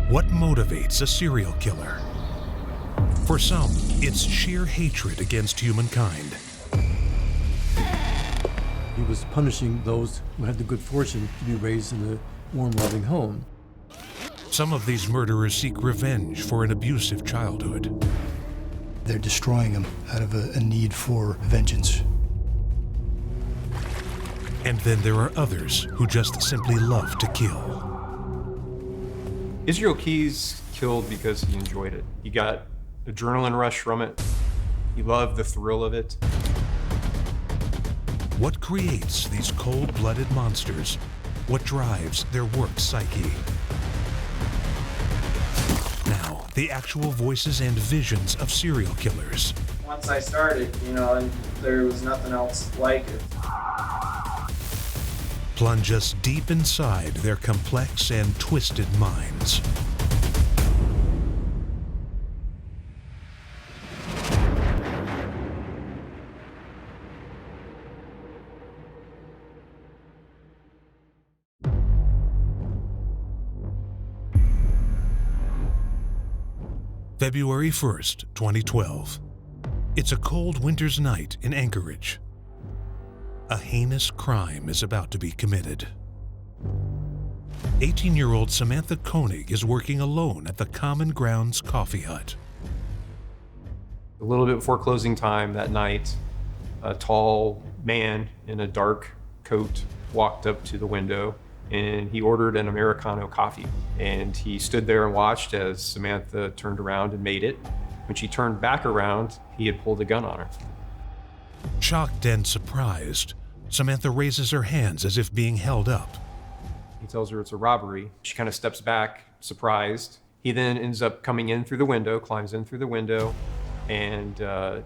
What motivates a serial killer? For some, it's sheer hatred against humankind. He was punishing those who had the good fortune to be raised in a warm, loving home. Some of these murderers seek revenge for an abusive childhood. They're destroying him out of a need for vengeance. And then there are others who just simply love to kill. Israel Keyes killed because he enjoyed it. He got adrenaline rush from it. He loved the thrill of it. What creates these cold-blooded monsters? What drives their work psyche? Now, the actual voices and visions of serial killers. Once I started, and there was nothing else like it. Plunge us deep inside their complex and twisted minds. February 1st, 2012. It's a cold winter's night in Anchorage. A heinous crime is about to be committed. 18-year-old Samantha Koenig is working alone at the Common Grounds Coffee Hut. A little bit before closing time that night, a tall man in a dark coat walked up to the window and he ordered an Americano coffee. And he stood there and watched as Samantha turned around and made it. When she turned back around, he had pulled a gun on her. Shocked and surprised, Samantha raises her hands as if being held up. He tells her it's a robbery. She kind of steps back, surprised. He then ends up coming in through the window, climbs in through the window, and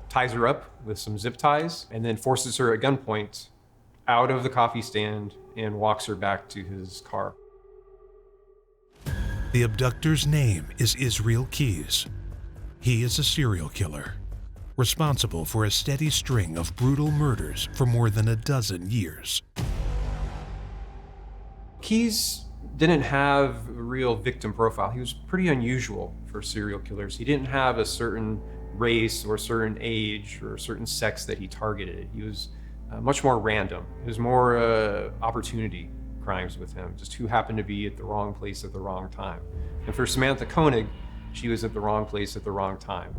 ties her up with some zip ties, and then forces her at gunpoint out of the coffee stand and walks her back to his car. The abductor's name is Israel Keyes. He is a serial killer, responsible for a steady string of brutal murders for more than a dozen years. Keyes didn't have a real victim profile. He was pretty unusual for serial killers. He didn't have a certain race or a certain age or a certain sex that he targeted. He was much more random. It was more opportunity crimes with him, just who happened to be at the wrong place at the wrong time. And for Samantha Koenig, she was at the wrong place at the wrong time.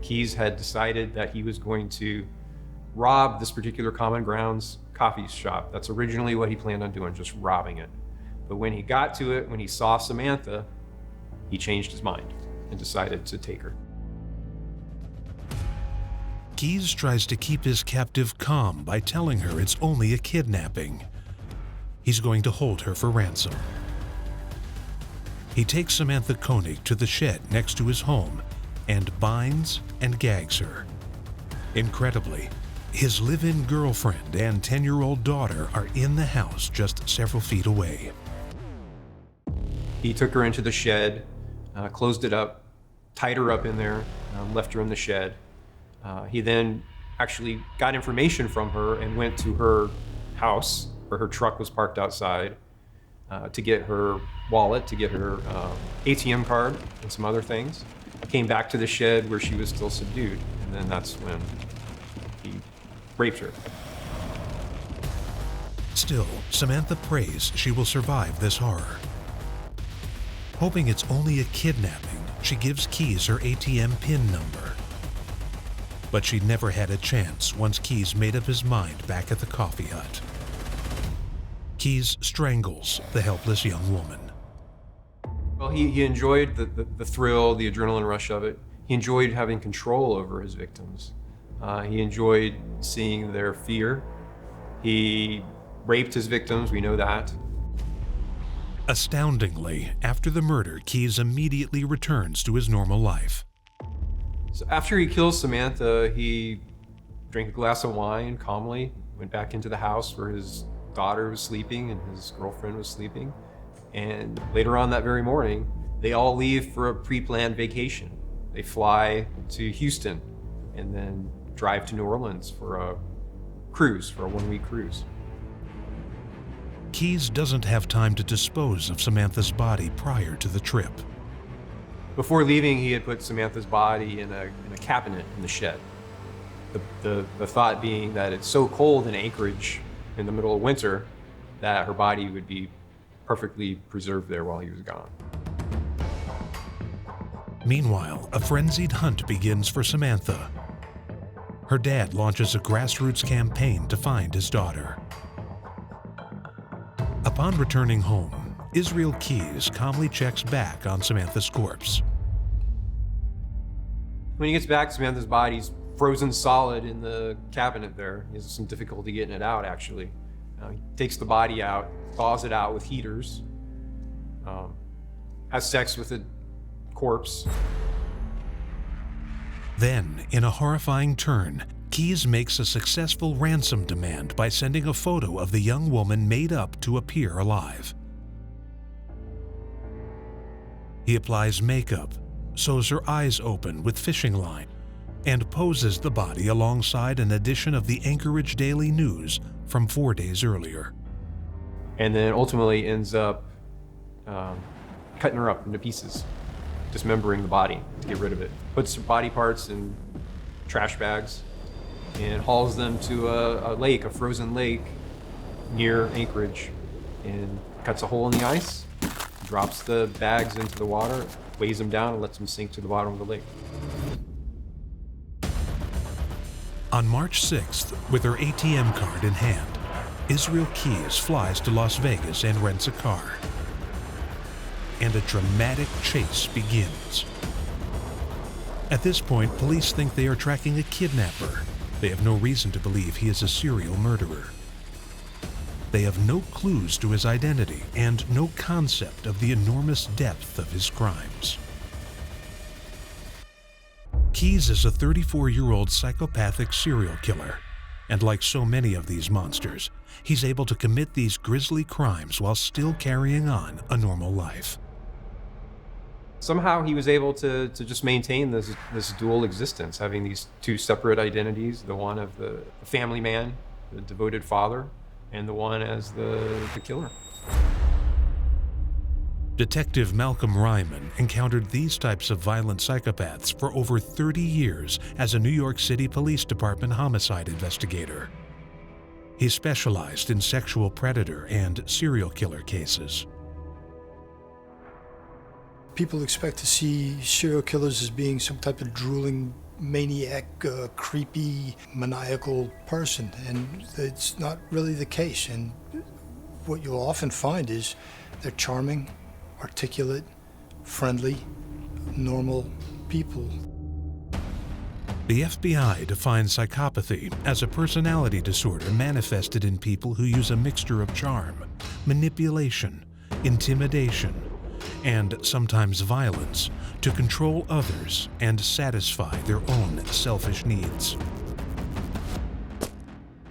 Keyes had decided that he was going to rob this particular Common Grounds coffee shop. That's originally what he planned on doing, just robbing it. But when he got to it, when he saw Samantha, he changed his mind and decided to take her. Keyes tries to keep his captive calm by telling her it's only a kidnapping. He's going to hold her for ransom. He takes Samantha Koenig to the shed next to his home and binds and gags her. Incredibly, his live-in girlfriend and 10-year-old daughter are in the house just several feet away. He took her into the shed, closed it up, tied her up in there, left her in the shed. He then actually got information from her and went to her house where her truck was parked outside to get her wallet, to get her ATM card and some other things. Came back to the shed where she was still subdued, and then that's when he raped her. Still, Samantha prays she will survive this horror. Hoping it's only a kidnapping, she gives Keyes her ATM PIN number. But she never had a chance once Keyes made up his mind back at the coffee hut. Keyes strangles the helpless young woman. Well, he enjoyed the thrill, the adrenaline rush of it. He enjoyed having control over his victims. He enjoyed seeing their fear. He raped his victims, we know that. Astoundingly, after the murder, Keyes immediately returns to his normal life. So after he kills Samantha, he drank a glass of wine calmly, went back into the house where his daughter was sleeping and his girlfriend was sleeping. And later on that very morning, they all leave for a pre-planned vacation. They fly to Houston and then drive to New Orleans for a cruise, for a one-week cruise. Keyes doesn't have time to dispose of Samantha's body prior to the trip. Before leaving, he had put Samantha's body in a cabinet in the shed. The thought being that it's so cold in Anchorage in the middle of winter that her body would be perfectly preserved there while he was gone. Meanwhile, a frenzied hunt begins for Samantha. Her dad launches a grassroots campaign to find his daughter. Upon returning home, Israel Keyes calmly checks back on Samantha's corpse. When he gets back, Samantha's body's frozen solid in the cabinet there. He has some difficulty getting it out, actually. He takes the body out, thaws it out with heaters, has sex with the corpse. Then, in a horrifying turn, Keyes makes a successful ransom demand by sending a photo of the young woman made up to appear alive. He applies makeup, sews her eyes open with fishing line, and poses the body alongside an edition of the Anchorage Daily News from 4 days earlier. And then ultimately ends up cutting her up into pieces, dismembering the body to get rid of it. Puts her body parts in trash bags and hauls them to a lake, a frozen lake near Anchorage, and cuts a hole in the ice, drops the bags into the water, weighs them down, and lets them sink to the bottom of the lake. On March 6th, with her ATM card in hand, Israel Keyes flies to Las Vegas and rents a car. And a dramatic chase begins. At this point, police think they are tracking a kidnapper. They have no reason to believe he is a serial murderer. They have no clues to his identity and no concept of the enormous depth of his crimes. Keyes is a 34-year-old psychopathic serial killer, and like so many of these monsters, he's able to commit these grisly crimes while still carrying on a normal life. Somehow he was able to just maintain this dual existence, having these two separate identities, the one of the family man, the devoted father, and the one as the killer. Detective Malcolm Ryman encountered these types of violent psychopaths for over 30 years as a New York City Police Department homicide investigator. He specialized in sexual predator and serial killer cases. People expect to see serial killers as being some type of drooling maniac, creepy, maniacal person, and it's not really the case. And what you'll often find is they're charming, articulate, friendly, normal people. The FBI defines psychopathy as a personality disorder manifested in people who use a mixture of charm, manipulation, intimidation, and sometimes violence to control others and satisfy their own selfish needs.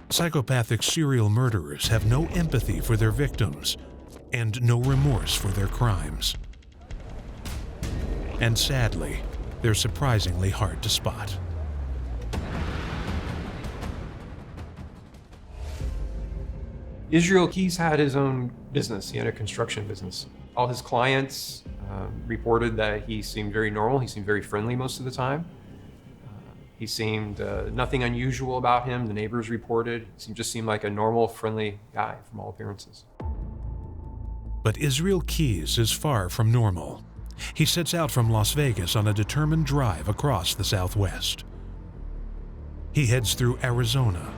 Psychopathic serial murderers have no empathy for their victims and no remorse for their crimes. And sadly, they're surprisingly hard to spot. Israel Keyes had his own business. He had a construction business. All his clients reported that he seemed very normal. He seemed very friendly most of the time. He seemed nothing unusual about him. The neighbors reported. He just seemed like a normal, friendly guy from all appearances. But Israel Keyes is far from normal. He sets out from Las Vegas on a determined drive across the Southwest. He heads through Arizona,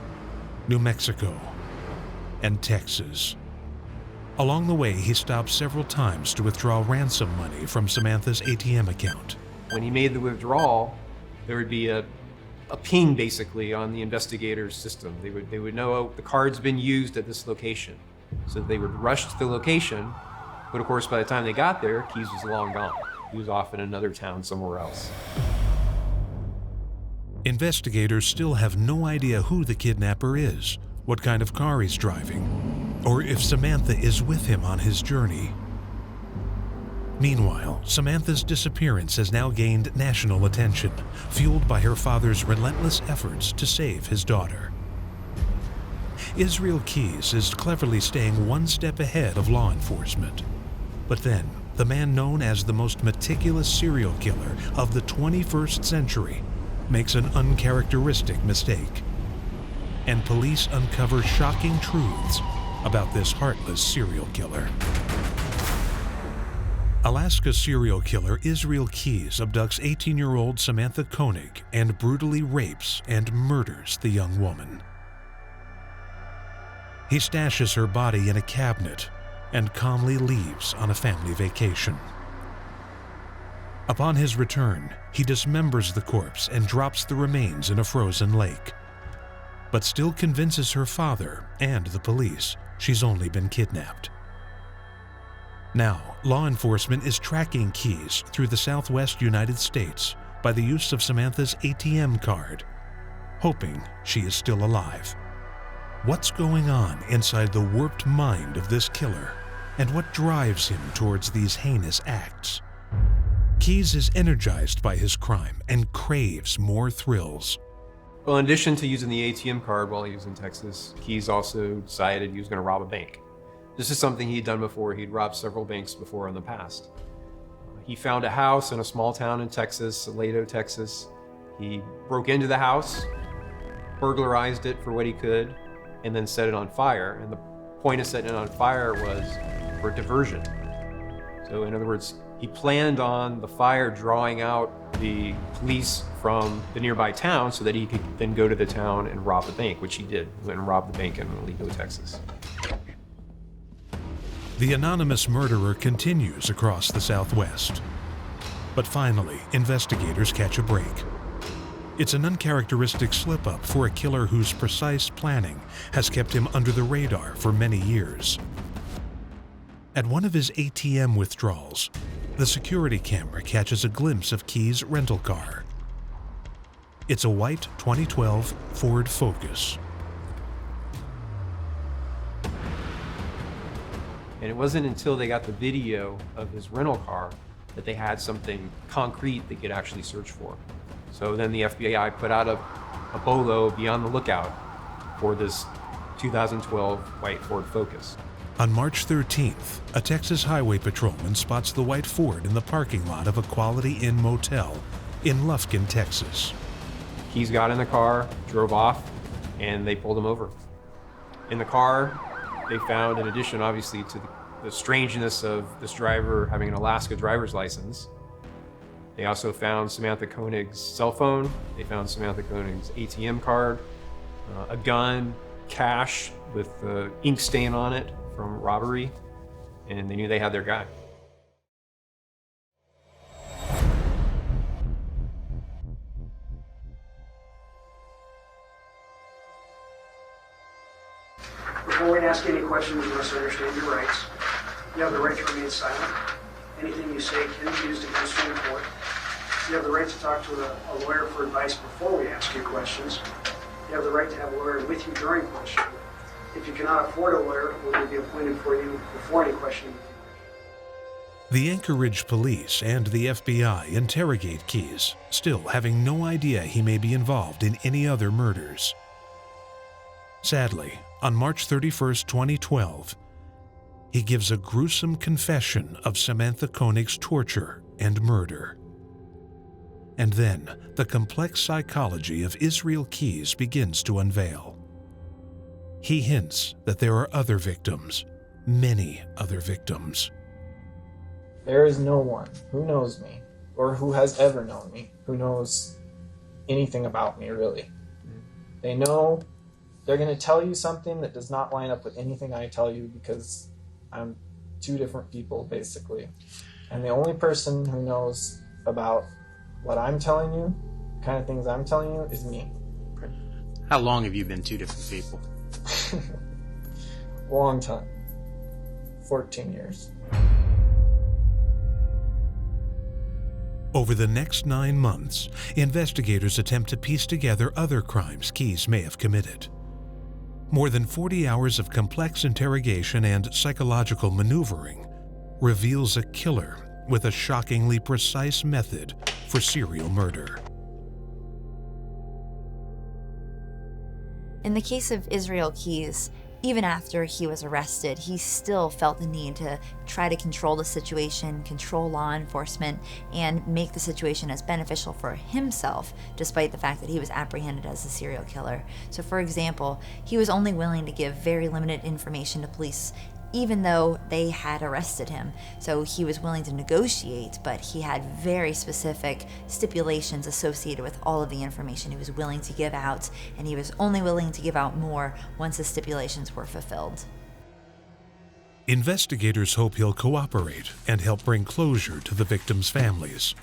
New Mexico, and Texas. Along the way, he stops several times to withdraw ransom money from Samantha's ATM account. When he made the withdrawal, there would be a ping basically on the investigator's system. They would know, oh, the card's been used at this location. So they would rush to the location, but of course by the time they got there, Keyes was long gone. He was off in another town somewhere else. Investigators still have no idea who the kidnapper is, what kind of car he's driving, or if Samantha is with him on his journey. Meanwhile, Samantha's disappearance has now gained national attention, fueled by her father's relentless efforts to save his daughter. Israel Keyes is cleverly staying one step ahead of law enforcement. But then, the man known as the most meticulous serial killer of the 21st century makes an uncharacteristic mistake. And police uncover shocking truths about this heartless serial killer. Alaska serial killer Israel Keyes abducts 18-year-old Samantha Koenig and brutally rapes and murders the young woman. He stashes her body in a cabinet and calmly leaves on a family vacation. Upon his return, he dismembers the corpse and drops the remains in a frozen lake, but still convinces her father and the police she's only been kidnapped. Now, law enforcement is tracking Keyes through the southwest United States by the use of Samantha's ATM card, hoping she is still alive. What's going on inside the warped mind of this killer, and what drives him towards these heinous acts? Keyes is energized by his crime and craves more thrills. Well, in addition to using the ATM card while he was in Texas, Keyes also decided he was going to rob a bank. This is something he'd done before. He'd robbed several banks before in the past. He found a house in a small town in Texas, Laredo, Texas. He broke into the house, burglarized it for what he could, and then set it on fire. And the point of setting it on fire was for diversion. So in other words, he planned on the fire drawing out the police from the nearby town so that he could then go to the town and rob the bank, which he did. He went and robbed the bank in Laredo, Texas. The anonymous murderer continues across the Southwest. But finally, investigators catch a break. It's an uncharacteristic slip-up for a killer whose precise planning has kept him under the radar for many years. At one of his ATM withdrawals, the security camera catches a glimpse of Keyes' rental car. It's a white 2012 Ford Focus. And it wasn't until they got the video of his rental car that they had something concrete they could actually search for. So then the FBI put out a bolo, be on the lookout for this 2012 white Ford Focus. On March 13th, a Texas highway patrolman spots the white Ford in the parking lot of a Quality Inn motel in Lufkin, Texas. Keyes got in the car, drove off, and they pulled him over. In the car, they found, in addition, obviously, to the strangeness of this driver having an Alaska driver's license, they also found Samantha Koenig's cell phone. They found Samantha Koenig's ATM card, a gun, cash with the ink stain on it from robbery, and they knew they had their guy. Before we can ask any questions, you must understand your rights. You have the right to remain silent. Anything you say can be used against you in court. You have the right to talk to a lawyer for advice before we ask you questions. You have the right to have a lawyer with you during questioning. If you cannot afford a lawyer, we will be appointed for you before any questioning. The Anchorage police and the FBI interrogate Keyes, still having no idea he may be involved in any other murders. Sadly, on March 31st, 2012, he gives a gruesome confession of Samantha Koenig's torture and murder. And then, the complex psychology of Israel Keyes begins to unveil. He hints that there are other victims, many other victims. There is no one who knows me, or who has ever known me, who knows anything about me, really. They know they're going to tell you something that does not line up with anything I tell you because I'm two different people, basically. And the only person who knows about what I'm telling you, the kind of things I'm telling you, is me. How long have you been two different people? Long time. 14 years. Over the next 9 months, investigators attempt to piece together other crimes Keyes may have committed. More than 40 hours of complex interrogation and psychological maneuvering reveals a killer with a shockingly precise method for serial murder. In the case of Israel Keyes, even after he was arrested, he still felt the need to try to control the situation, control law enforcement, and make the situation as beneficial for himself, despite the fact that he was apprehended as a serial killer. So for example, he was only willing to give very limited information to police, even though they had arrested him. So he was willing to negotiate, but he had very specific stipulations associated with all of the information he was willing to give out, and he was only willing to give out more once the stipulations were fulfilled. Investigators hope he'll cooperate and help bring closure to the victims' families,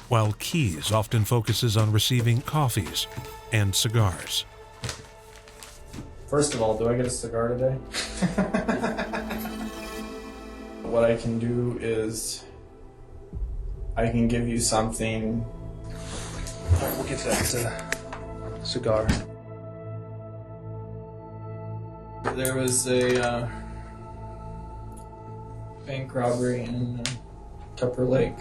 while Keyes often focuses on receiving coffees and cigars. First of all, do I get a cigar today? What I can do is I can give you something. All right, we'll get that cigar. There was a bank robbery in Tupper Lake.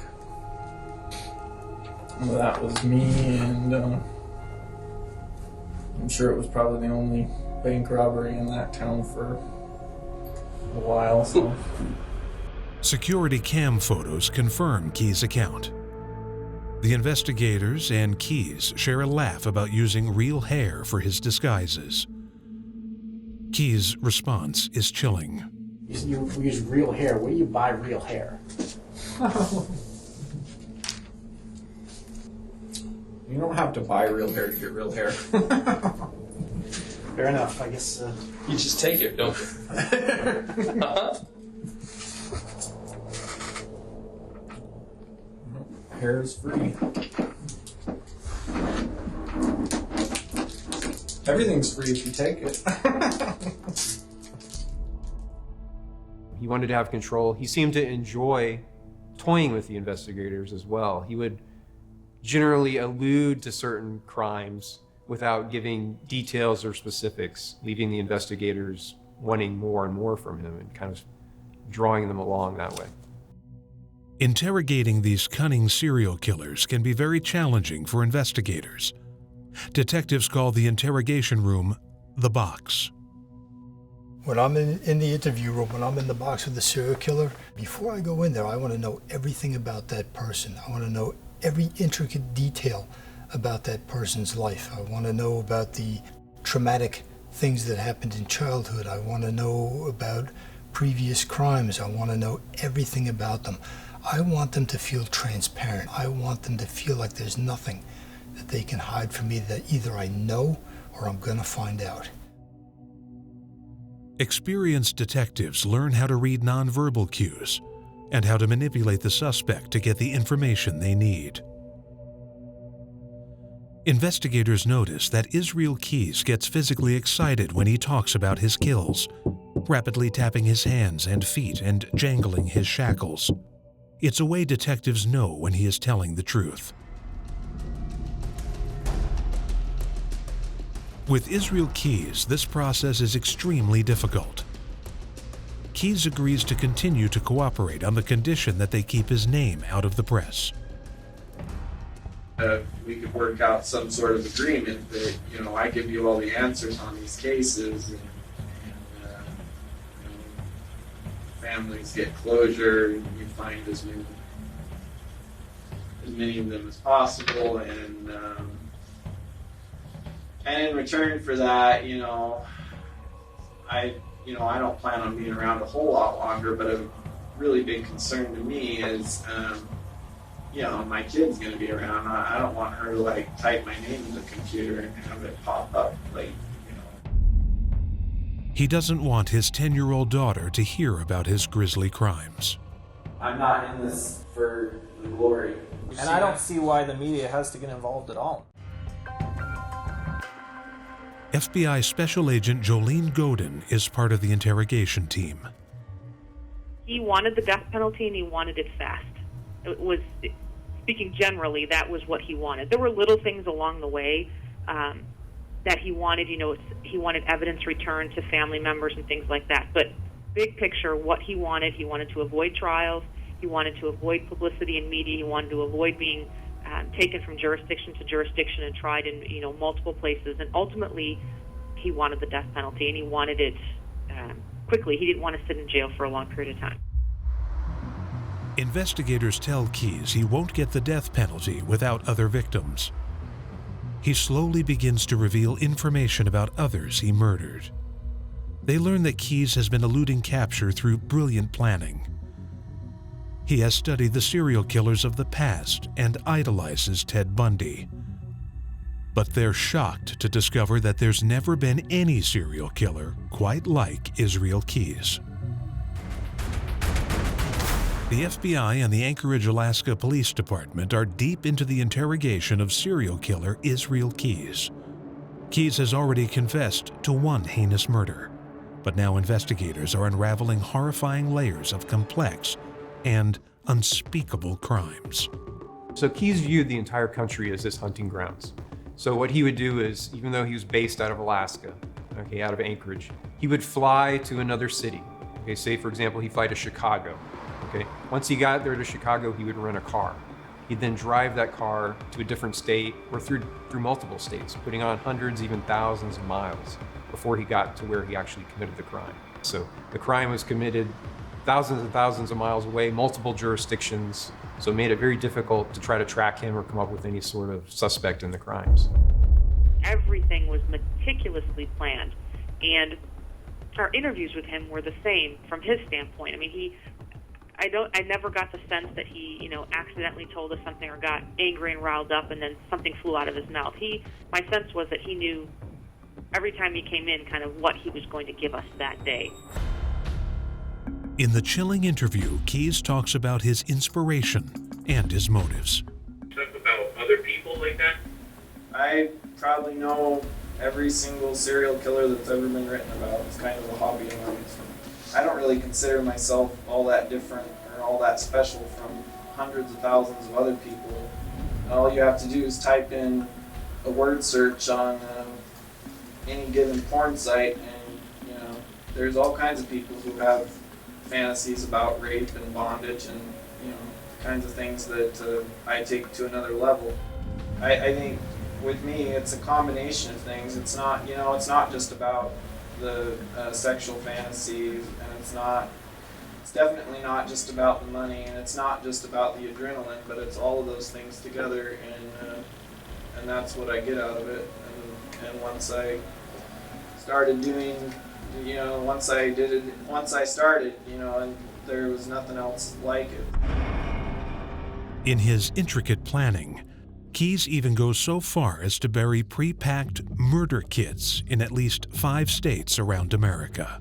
That was me, and I'm sure it was probably the only bank robbery in that town for a while. So. Security cam photos confirm Keyes' account. The investigators and Keyes share a laugh about using real hair for his disguises. Keyes' response is chilling. You use real hair. Where do you buy real hair? You don't have to buy real hair to get real hair. Fair enough, I guess. You just take it, don't you? Hair is free. Everything's free if you take it. He wanted to have control. He seemed to enjoy toying with the investigators as well. He would generally allude to certain crimes without giving details or specifics, leaving the investigators wanting more and more from him and kind of drawing them along that way. Interrogating these cunning serial killers can be very challenging for investigators. Detectives call the interrogation room the box. When I'm in the interview room, when I'm in the box with the serial killer, before I go in there, I want to know everything about that person. I want to know every intricate detail about that person's life. I want to know about the traumatic things that happened in childhood. I want to know about previous crimes. I want to know everything about them. I want them to feel transparent. I want them to feel like there's nothing that they can hide from me that either I know or I'm going to find out. Experienced detectives learn how to read nonverbal cues and how to manipulate the suspect to get the information they need. Investigators notice that Israel Keyes gets physically excited when he talks about his kills, rapidly tapping his hands and feet and jangling his shackles. It's a way detectives know when he is telling the truth. With Israel Keyes, this process is extremely difficult. Keyes agrees to continue to cooperate on the condition that they keep his name out of the press. We could work out some sort of agreement that, I give you all the answers on these cases, and families get closure, and you find as many of them as possible, and in return for that, I don't plan on being around a whole lot longer, but a really big concern to me is, my kid's going to be around. I don't want her to, type my name in the computer and have it pop up, He doesn't want his 10-year-old daughter to hear about his grisly crimes. I'm not in this for the glory. And I don't see why the media has to get involved at all. FBI Special Agent Jolene Godin is part of the interrogation team. He wanted the death penalty, and he wanted it fast. It was, speaking generally, that was what he wanted. There were little things along the way that he wanted. He wanted evidence returned to family members and things like that. But big picture, what he wanted to avoid trials. He wanted to avoid publicity in media. He wanted to avoid being taken from jurisdiction to jurisdiction and tried in multiple places, and ultimately he wanted the death penalty, and he wanted it quickly. He didn't want to sit in jail for a long period of time. Investigators tell Keyes he won't get the death penalty without other victims. He slowly begins to reveal information about others he murdered. They learn that Keyes has been eluding capture through brilliant planning. He has studied the serial killers of the past and idolizes Ted Bundy. But they're shocked to discover that there's never been any serial killer quite like Israel Keyes. The FBI and the Anchorage, Alaska Police Department are deep into the interrogation of serial killer Israel Keyes. Keyes has already confessed to one heinous murder, but now investigators are unraveling horrifying layers of complex and unspeakable crimes. So Keyes viewed the entire country as his hunting grounds. So what he would do is, even though he was based out of Alaska, okay, out of Anchorage, he would fly to another city. Okay, say for example, he'd fly to Chicago. Okay, once he got there to Chicago, he would rent a car. He'd then drive that car to a different state or through multiple states, putting on hundreds, even thousands of miles before he got to where he actually committed the crime. So the crime was committed thousands and thousands of miles away, multiple jurisdictions, so it made it very difficult to try to track him or come up with any sort of suspect in the crimes. Everything was meticulously planned, and our interviews with him were the same from his standpoint. I mean, I never got the sense that he, accidentally told us something or got angry and riled up and then something flew out of his mouth. My sense was that he knew every time he came in kind of what he was going to give us that day. In the chilling interview, Keyes talks about his inspiration and his motives. Talk about other people like that? I probably know every single serial killer that's ever been written about. It's kind of a hobby of mine. I don't really consider myself all that different or all that special from hundreds of thousands of other people. All you have to do is type in a word search on any given porn site, and there's all kinds of people who have fantasies about rape and bondage and kinds of things that I take to another level. I think with me it's a combination of things. It's not just about the sexual fantasies, and it's definitely not just about the money, and it's not just about the adrenaline, but it's all of those things together, and that's what I get out of it. And once I started doing, once I started, and there was nothing else like it. In his intricate planning, Keyes even goes so far as to bury pre-packed murder kits in at least 5 states around America.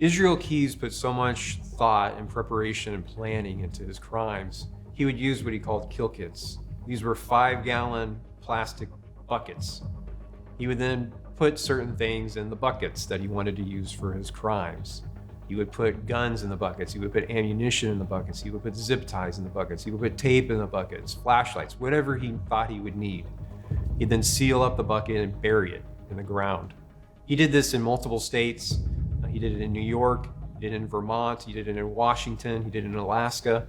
Israel Keyes put so much thought and preparation and planning into his crimes. He would use what he called kill kits. These were 5-gallon plastic buckets. He would then put certain things in the buckets that he wanted to use for his crimes. He would put guns in the buckets, he would put ammunition in the buckets, he would put zip ties in the buckets, he would put tape in the buckets, flashlights, whatever he thought he would need. He'd then seal up the bucket and bury it in the ground. He did this in multiple states. He did it in New York, he did it in Vermont, he did it in Washington, he did it in Alaska.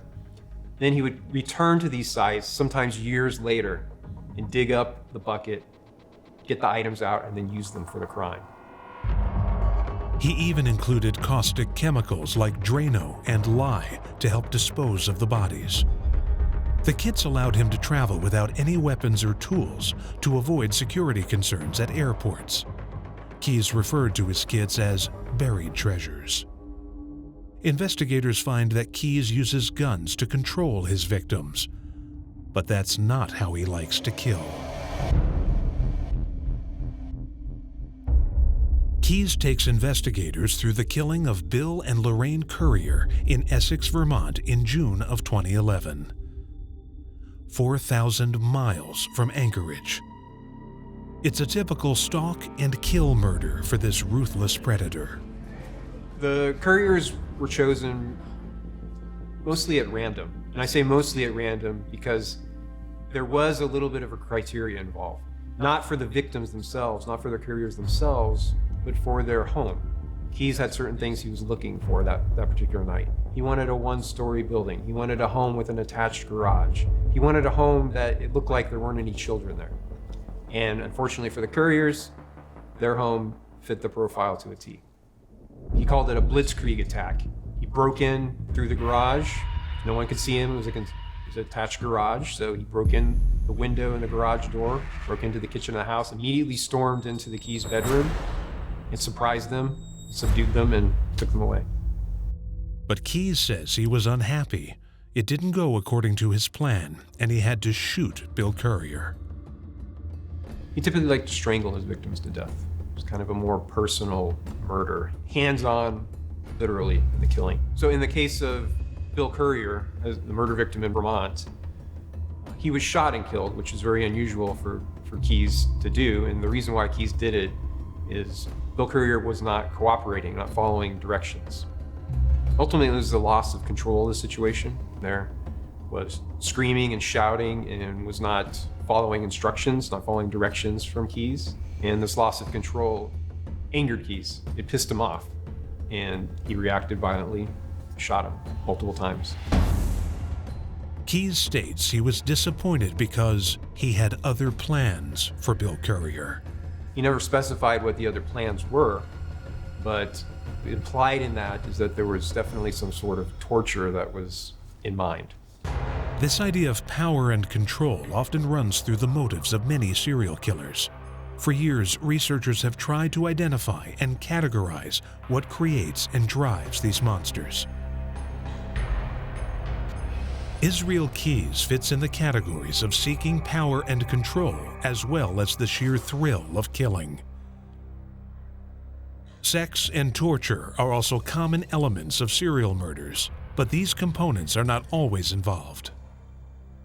Then he would return to these sites, sometimes years later, and dig up the bucket, get the items out, and then use them for the crime. He even included caustic chemicals like Drano and lye to help dispose of the bodies. The kits allowed him to travel without any weapons or tools to avoid security concerns at airports. Keyes referred to his kits as buried treasures. Investigators find that Keyes uses guns to control his victims, but that's not how he likes to kill. Keyes takes investigators through the killing of Bill and Lorraine Currier in Essex, Vermont in June of 2011. 4,000 miles from Anchorage. It's a typical stalk and kill murder for this ruthless predator. The Curriers were chosen mostly at random. And I say mostly at random because there was a little bit of a criteria involved. Not for the victims themselves, not for the Curriers themselves, but for their home. Keyes had certain things he was looking for that particular night. He wanted a 1-story building. He wanted a home with an attached garage. He wanted a home that it looked like there weren't any children there. And unfortunately for the Curriers, Their home fit the profile to a T. He called it a blitzkrieg attack. He broke in through the garage. No one could see him. It was an attached garage, so he broke in the window in the garage door, broke into the kitchen of the house, immediately stormed into the Keys' bedroom and surprised them, subdued them, and took them away. But Keys says he was unhappy. It didn't go according to his plan, and he had to shoot Bill Courier. He typically liked to strangle his victims to death. It was kind of a more personal murder, hands-on, literally, in the killing. So in the case of Bill Courier, as the murder victim in Vermont, he was shot and killed, which is very unusual for Keys to do. And the reason why Keys did it is Bill Courier was not cooperating, not following directions. Ultimately, it was the loss of control of the situation. There was screaming and shouting and was not following instructions, not following directions from Keys. And this loss of control angered Keys. It pissed him off. And he reacted violently, shot him multiple times. Keys states he was disappointed because he had other plans for Bill Courier. He never specified what the other plans were, but implied in that is that there was definitely some sort of torture that was in mind. This idea of power and control often runs through the motives of many serial killers. For years, researchers have tried to identify and categorize what creates and drives these monsters. Israel Keys fits in the categories of seeking power and control, as well as the sheer thrill of killing. Sex and torture are also common elements of serial murders, but these components are not always involved.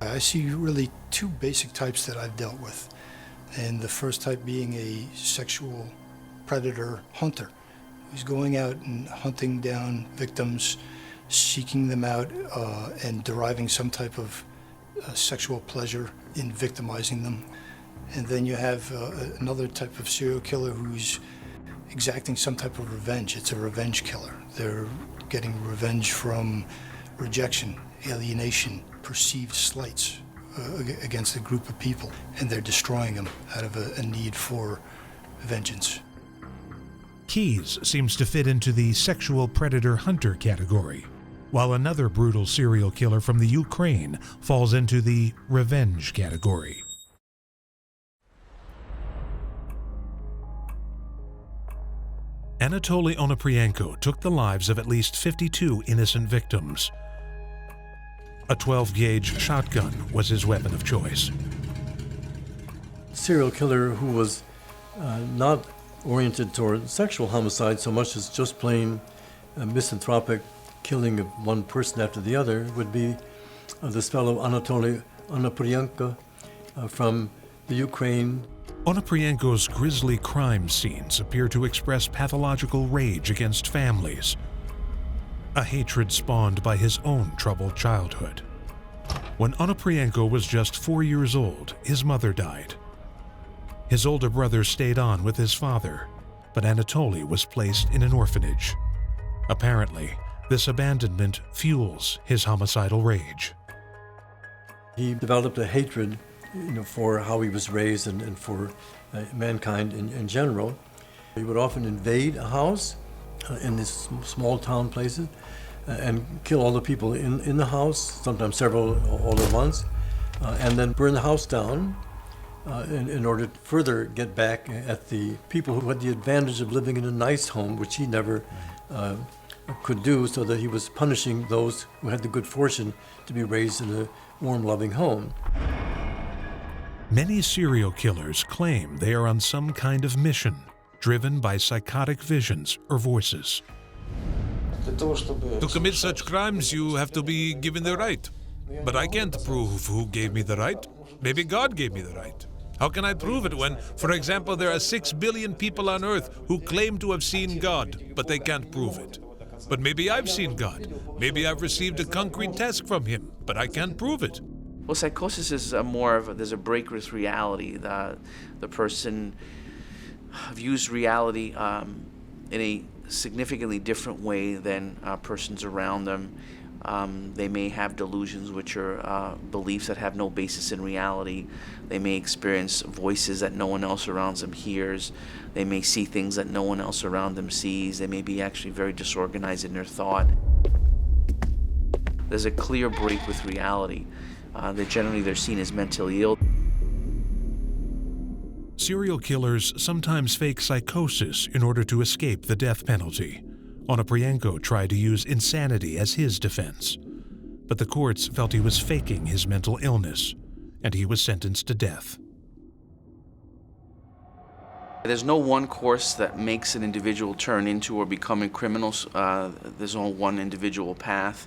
I see really two basic types that I've dealt with. And the first type being a sexual predator hunter who's going out and hunting down victims, seeking them out, and deriving some type of sexual pleasure in victimizing them. And then you have another type of serial killer who's exacting some type of revenge. It's a revenge killer. They're getting revenge from rejection, alienation, perceived slights against a group of people, and they're destroying them out of a need for vengeance. Keys seems to fit into the sexual predator hunter category, while another brutal serial killer from the Ukraine falls into the revenge category. Anatoly Onoprienko took the lives of at least 52 innocent victims. A 12-gauge shotgun was his weapon of choice. Serial killer who was not oriented toward sexual homicide so much as just plain misanthropic killing of one person after the other would be this fellow Anatoly Onoprienko from the Ukraine. Onoprienko's grisly crime scenes appear to express pathological rage against families, a hatred spawned by his own troubled childhood. When Onoprienko was just 4 years old, his mother died. His older brother stayed on with his father, but Anatoly was placed in an orphanage. Apparently, this abandonment fuels his homicidal rage. He developed a hatred, for how he was raised and for mankind in general. He would often invade a house in these small town places and kill all the people in the house, sometimes several all at once, and then burn the house down in order to further get back at the people who had the advantage of living in a nice home, which he never could do, so that he was punishing those who had the good fortune to be raised in a warm, loving home. Many serial killers claim they are on some kind of mission, driven by psychotic visions or voices. To commit such crimes, you have to be given the right. But I can't prove who gave me the right. Maybe God gave me the right. How can I prove it when, for example, there are 6 billion people on Earth who claim to have seen God, but they can't prove it? But maybe I've seen God. Maybe I've received a concrete task from him, but I can't prove it. Well, psychosis is more of there's a break with reality. The person views reality in a significantly different way than persons around them. They may have delusions, which are beliefs that have no basis in reality. They may experience voices that no one else around them hears. They may see things that no one else around them sees. They may be actually very disorganized in their thought. There's a clear break with reality. They're seen as mentally ill. Serial killers sometimes fake psychosis in order to escape the death penalty. Onoprienko tried to use insanity as his defense, but the courts felt he was faking his mental illness, and he was sentenced to death. There's no one course that makes an individual turn into or become a criminal. There's no one individual path.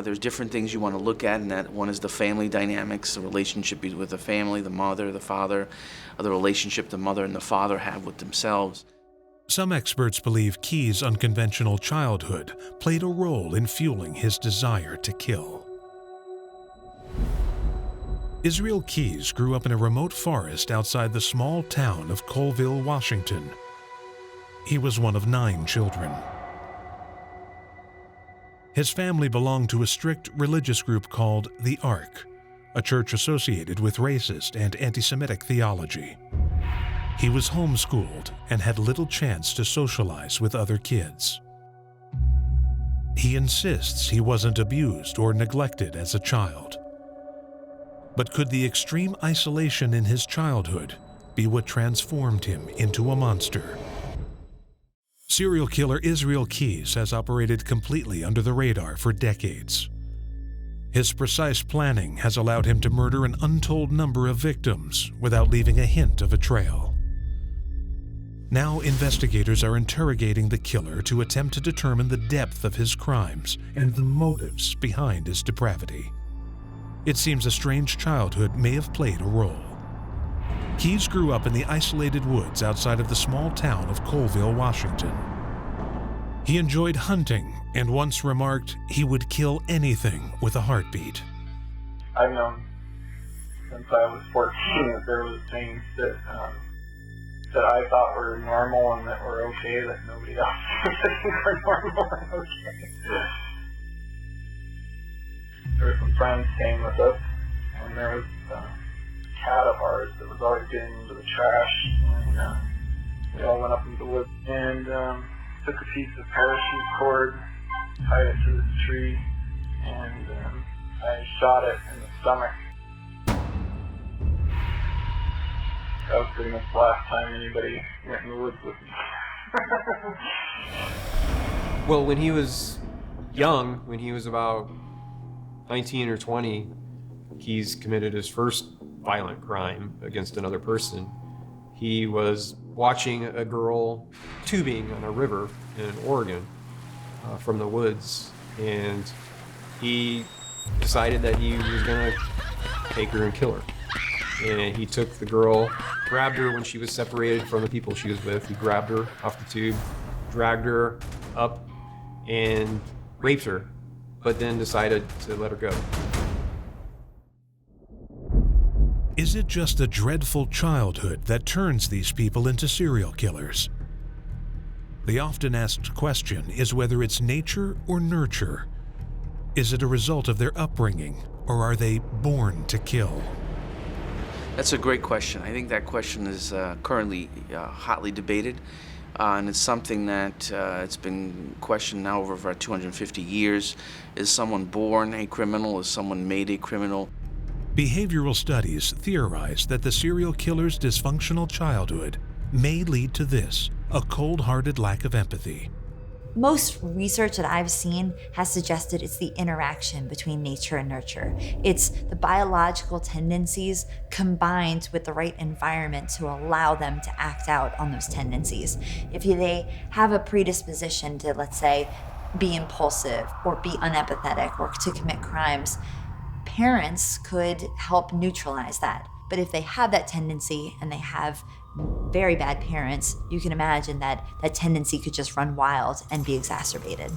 There's different things you want to look at, and that one is the family dynamics, the relationship with the family, the mother, the father, the relationship the mother and the father have with themselves. Some experts believe Keyes' unconventional childhood played a role in fueling his desire to kill. Israel Keyes grew up in a remote forest outside the small town of Colville, Washington. He was one of 9 children. His family belonged to a strict religious group called the Ark, a church associated with racist and anti-Semitic theology. He was homeschooled and had little chance to socialize with other kids. He insists he wasn't abused or neglected as a child. But could the extreme isolation in his childhood be what transformed him into a monster? Serial killer Israel Keyes has operated completely under the radar for decades. His precise planning has allowed him to murder an untold number of victims without leaving a hint of a trail. Now investigators are interrogating the killer to attempt to determine the depth of his crimes and the motives behind his depravity. It seems a strange childhood may have played a role. Keyes grew up in the isolated woods outside of the small town of Colville, Washington. He enjoyed hunting and once remarked he would kill anything with a heartbeat. I've known since I was 14 that there was things that I thought were normal and that were okay that nobody else were normal and okay. There were some friends staying with us, and there was a cat of ours that was always getting into the trash, and we all went up into the woods and took a piece of parachute cord, tied it to this tree, and I shot it in the stomach. That was pretty much the last time anybody went in the woods with me. Well, when he was young, when he was about 19 or 20, Keyes committed his first violent crime against another person. He was watching a girl tubing on a river in Oregon from the woods, and he decided that he was going to take her and kill her. And he took the girl, grabbed her when she was separated from the people she was with. He grabbed her off the tube, dragged her up, and raped her, but then decided to let her go. Is it just a dreadful childhood that turns these people into serial killers? The often asked question is whether it's nature or nurture. Is it a result of their upbringing, or are they born to kill? That's a great question. I think that question is currently hotly debated, and it's something that it's been questioned now over about 250 years. Is someone born a criminal? Is someone made a criminal? Behavioral studies theorize that the serial killer's dysfunctional childhood may lead to this, a cold-hearted lack of empathy. Most research that I've seen has suggested it's the interaction between nature and nurture. It's the biological tendencies combined with the right environment to allow them to act out on those tendencies. If they have a predisposition to, let's say, be impulsive or be unempathetic or to commit crimes, parents could help neutralize that. But if they have that tendency and they have very bad parents, you can imagine that that tendency could just run wild and be exacerbated.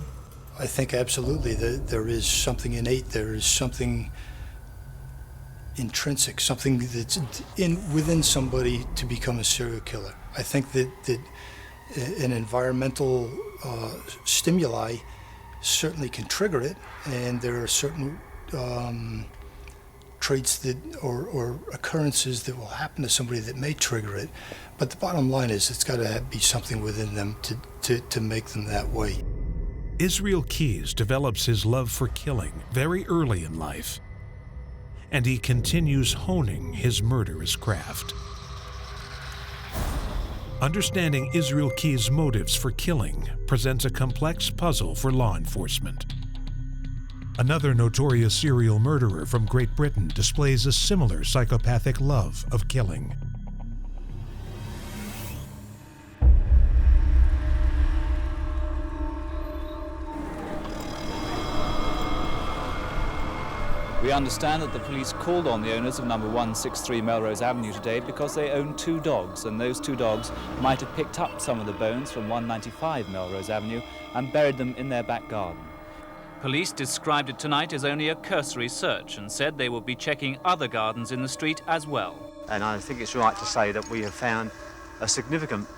I think absolutely that there is something innate, there is something intrinsic, something that's within somebody to become a serial killer. I think that an environmental stimuli certainly can trigger it, and there are certain traits that or occurrences that will happen to somebody that may trigger it. But the bottom line is it's got to be something within them to make them that way. Israel Keyes develops his love for killing very early in life, and he continues honing his murderous craft. Understanding Israel Keyes' motives for killing presents a complex puzzle for law enforcement. Another notorious serial murderer from Great Britain displays a similar psychopathic love of killing. We understand that the police called on the owners of number 163 Melrose Avenue today because they own 2 dogs, and those 2 dogs might have picked up some of the bones from 195 Melrose Avenue and buried them in their back garden. Police described it tonight as only a cursory search and said they will be checking other gardens in the street as well. And I think it's right to say that we have found a significant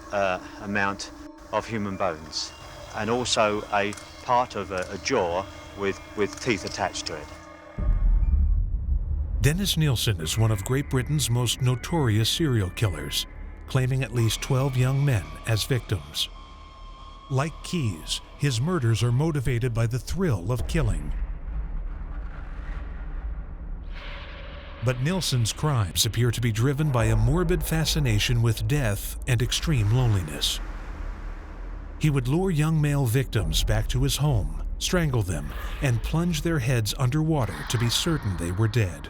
amount of human bones, and also a part of a jaw with teeth attached to it. Dennis Nielsen is one of Great Britain's most notorious serial killers, claiming at least 12 young men as victims. Like Keyes, his murders are motivated by the thrill of killing. But Nielsen's crimes appear to be driven by a morbid fascination with death and extreme loneliness. He would lure young male victims back to his home, strangle them, and plunge their heads underwater to be certain they were dead.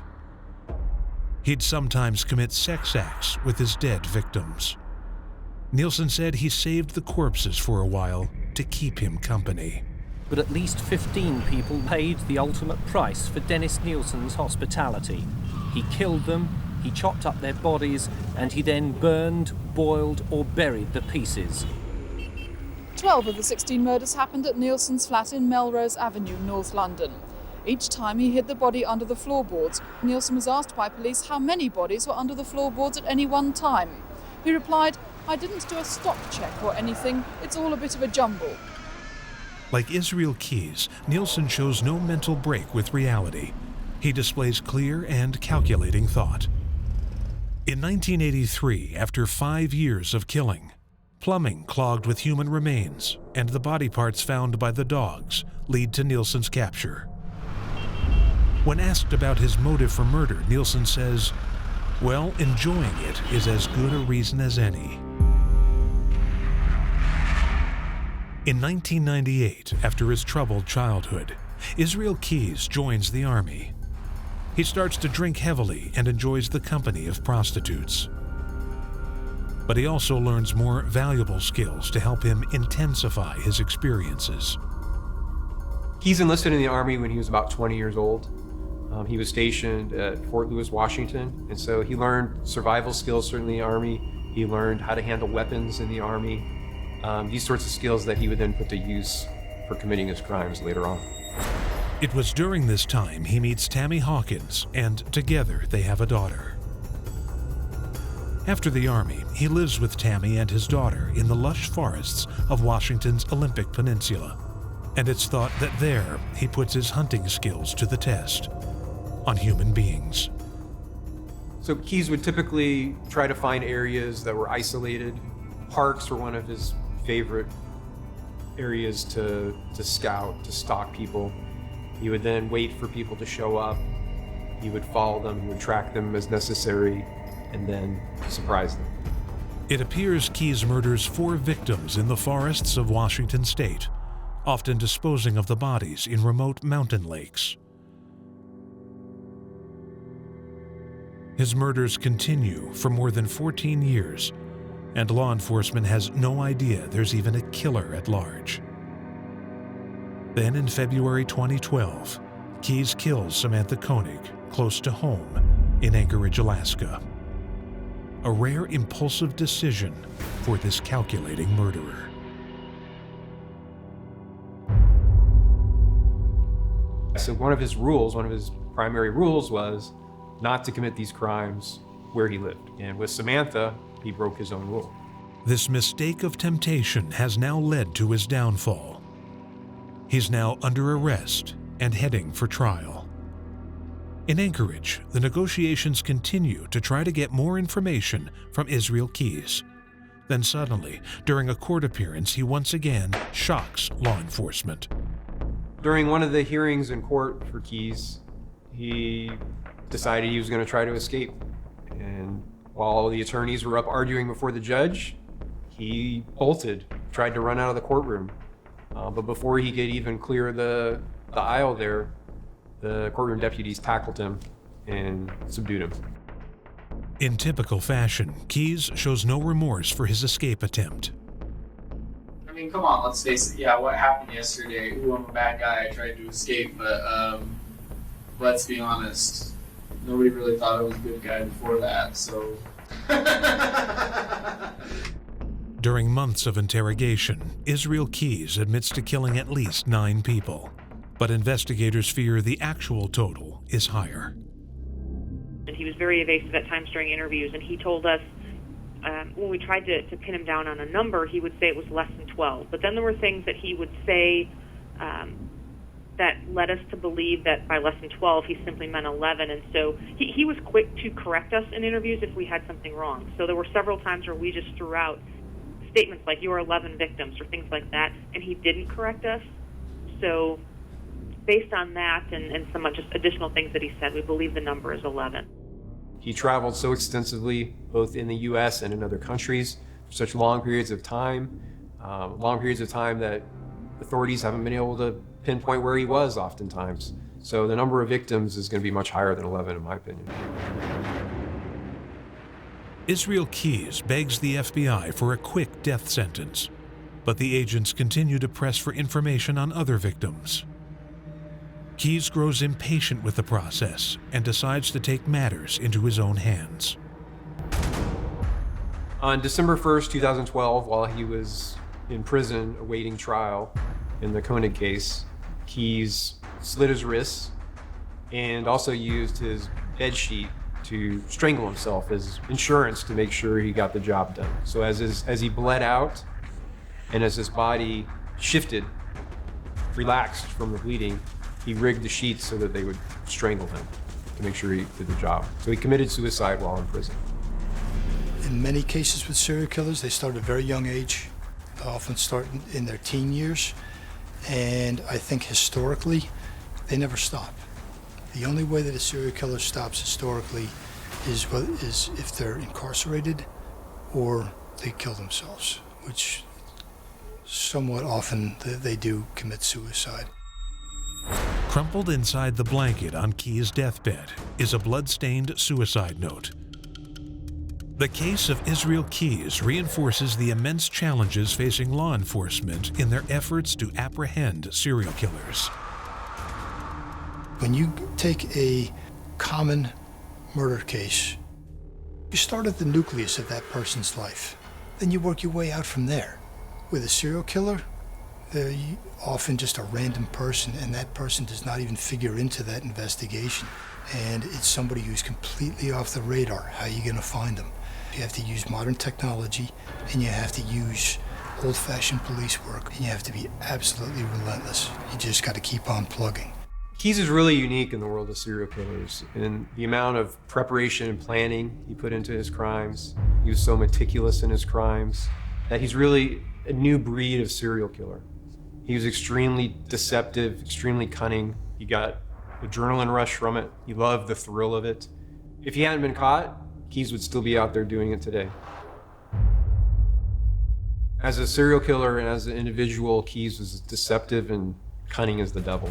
He'd sometimes commit sex acts with his dead victims. Nielsen said he saved the corpses for a while to keep him company. But at least 15 people paid the ultimate price for Dennis Nielsen's hospitality. He killed them, he chopped up their bodies, and he then burned, boiled, or buried the pieces. 12 of the 16 murders happened at Nielsen's flat in Melrose Avenue, North London. Each time he hid the body under the floorboards. Nielsen was asked by police how many bodies were under the floorboards at any one time. He replied, "I didn't do a stock check or anything, it's all a bit of a jumble." Like Israel Keyes, Nielsen shows no mental break with reality. He displays clear and calculating thought. In 1983, after 5 years of killing, plumbing clogged with human remains and the body parts found by the dogs lead to Nielsen's capture. When asked about his motive for murder, Nielsen says, "Well, enjoying it is as good a reason as any." In 1998, after his troubled childhood, Israel Keyes joins the Army. He starts to drink heavily and enjoys the company of prostitutes. But he also learns more valuable skills to help him intensify his experiences. He's enlisted in the Army when he was about 20 years old. He was stationed at Fort Lewis, Washington, and so he learned survival skills certainly in the Army. He learned how to handle weapons in the Army. These sorts of skills that he would then put to use for committing his crimes later on. It was during this time he meets Tammy Hawkins, and together they have a daughter. After the Army, he lives with Tammy and his daughter in the lush forests of Washington's Olympic Peninsula, and it's thought that there he puts his hunting skills to the test on human beings. So Keyes would typically try to find areas that were isolated. Parks were one of his favorite areas to scout, to stalk people. He would then wait for people to show up. He would follow them, he would track them as necessary, and then surprise them. It appears Keyes murders 4 victims in the forests of Washington state, often disposing of the bodies in remote mountain lakes. His murders continue for more than 14 years, and law enforcement has no idea there's even a killer at large. Then in February 2012, Keyes kills Samantha Koenig close to home in Anchorage, Alaska. A rare impulsive decision for this calculating murderer. So one of his primary rules was not to commit these crimes where he lived. And with Samantha, he broke his own rule. This mistake of temptation has now led to his downfall. He's now under arrest and heading for trial. In Anchorage, the negotiations continue to try to get more information from Israel Keyes. Then suddenly, during a court appearance, he once again shocks law enforcement. During one of the hearings in court for Keyes, he decided he was going to try to escape. And while the attorneys were up arguing before the judge, he bolted, tried to run out of the courtroom. But before he could even clear the aisle there, the courtroom deputies tackled him and subdued him. In typical fashion, Keyes shows no remorse for his escape attempt. I mean, come on, let's face it. Yeah, what happened yesterday? Ooh, I'm a bad guy. I tried to escape, but let's be honest. Nobody really thought I was a good guy before that, so... During months of interrogation, Israel Keyes admits to killing at least 9 people. But investigators fear the actual total is higher. And he was very evasive at times during interviews, and he told us when we tried to pin him down on a number, he would say it was less than 12. But then there were things that he would say that led us to believe that by less than 12, he simply meant 11. And so he was quick to correct us in interviews if we had something wrong. So there were several times where we just threw out statements like, you are 11 victims, or things like that, and he didn't correct us. So based on that and some just additional things that he said, we believe the number is 11. He traveled so extensively, both in the U.S. and in other countries, for such long periods of time that authorities haven't been able to pinpoint where he was oftentimes. So the number of victims is going to be much higher than 11, in my opinion. Israel Keyes begs the FBI for a quick death sentence, but the agents continue to press for information on other victims. Keyes grows impatient with the process and decides to take matters into his own hands. On December 1st, 2012, while he was in prison awaiting trial in the Koenig case, Keyes slit his wrists and also used his bed sheet to strangle himself as insurance to make sure he got the job done. So as he bled out and as his body shifted, relaxed from the bleeding, he rigged the sheets so that they would strangle him to make sure he did the job. So he committed suicide while in prison. In many cases with serial killers, they start at a very young age. They often start in their teen years. And I think historically, they never stop. The only way that a serial killer stops historically is if they're incarcerated or they kill themselves, which somewhat often they do commit suicide. Crumpled inside the blanket on Keyes' deathbed is a blood-stained suicide note. The case of Israel Keyes reinforces the immense challenges facing law enforcement in their efforts to apprehend serial killers. When you take a common murder case, you start at the nucleus of that person's life. Then you work your way out from there. With a serial killer, they're often just a random person, and that person does not even figure into that investigation. And it's somebody who's completely off the radar. How are you going to find them? You have to use modern technology, and you have to use old-fashioned police work, and you have to be absolutely relentless. You just got to keep on plugging. Keyes is really unique in the world of serial killers, and the amount of preparation and planning he put into his crimes. He was so meticulous in his crimes that he's really a new breed of serial killer. He was extremely deceptive, extremely cunning. He got adrenaline rush from it. He loved the thrill of it. If he hadn't been caught, Keyes would still be out there doing it today. As a serial killer and as an individual, Keyes was deceptive and cunning as the devil.